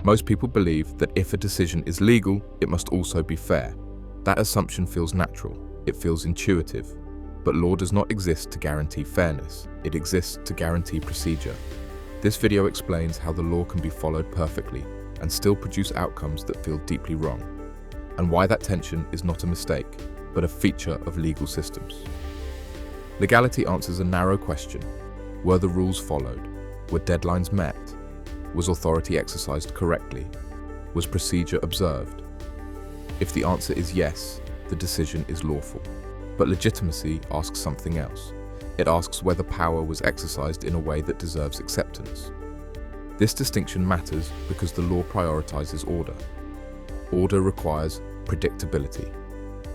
Most people believe that if a decision is legal, it must also be fair. That assumption feels natural, it feels intuitive. But law does not exist to guarantee fairness, it exists to guarantee procedure. This video explains how the law can be followed perfectly and still produce outcomes that feel deeply wrong, and why that tension is not a mistake, but a feature of legal systems. Legality answers a narrow question. Were the rules followed? Were deadlines met? Was authority exercised correctly? Was procedure observed? If the answer is yes, the decision is lawful. But legitimacy asks something else. It asks whether power was exercised in a way that deserves acceptance. This distinction matters because the law prioritizes order. Order requires predictability.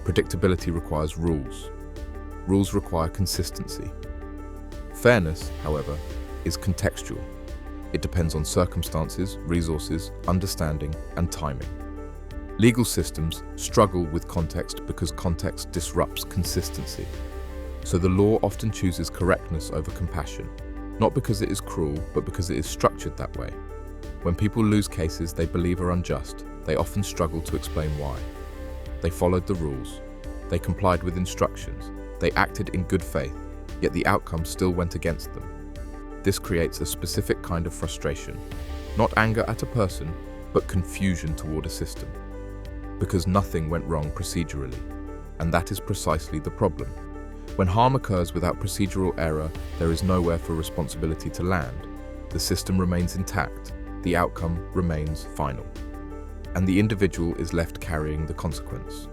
Predictability requires rules. Rules require consistency. Fairness, however, is contextual. It depends on circumstances, resources, understanding, and timing. Legal systems struggle with context because context disrupts consistency. So the law often chooses correctness over compassion, not because it is cruel, but because it is structured that way. When people lose cases they believe are unjust, they often struggle to explain why. They followed the rules, they complied with instructions, they acted in good faith, yet the outcome still went against them. This creates a specific kind of frustration, not anger at a person, but confusion toward a system. Because nothing went wrong procedurally, and that is precisely the problem. When harm occurs without procedural error, there is nowhere for responsibility to land. The system remains intact, the outcome remains final, and the individual is left carrying the consequence.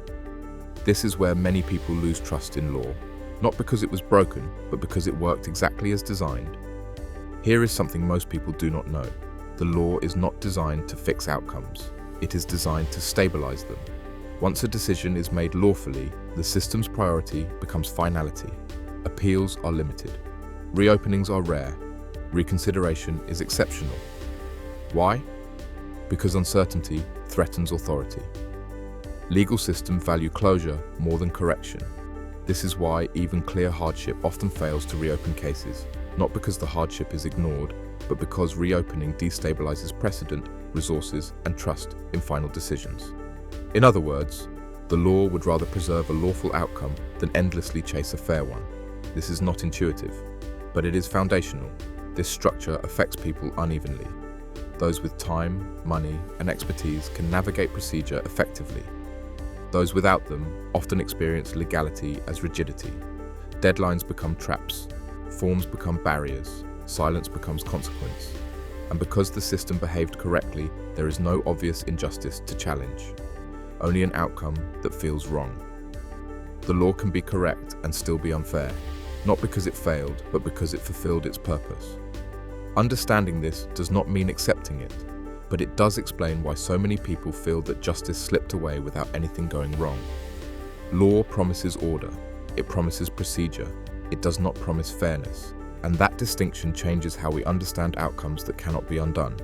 This is where many people lose trust in law, not because it was broken, but because it worked exactly as designed. Here is something most people do not know. The law is not designed to fix outcomes. It is designed to stabilize them. Once a decision is made lawfully, the system's priority becomes finality. Appeals are limited. Reopenings are rare. Reconsideration is exceptional. Why? Because uncertainty threatens authority. Legal systems value closure more than correction. This is why even clear hardship often fails to reopen cases, not because the hardship is ignored, but because reopening destabilizes precedent, resources, and trust in final decisions. In other words, the law would rather preserve a lawful outcome than endlessly chase a fair one. This is not intuitive, but it is foundational. This structure affects people unevenly. Those with time, money, and expertise can navigate procedure effectively. Those without them often experience legality as rigidity. Deadlines become traps, forms become barriers, silence becomes consequence. And because the system behaved correctly, there is no obvious injustice to challenge, only an outcome that feels wrong. The law can be correct and still be unfair, not because it failed, but because it fulfilled its purpose. Understanding this does not mean accepting it, but it does explain why so many people feel that justice slipped away without anything going wrong. Law promises order, it promises procedure, it does not promise fairness, and that distinction changes how we understand outcomes that cannot be undone.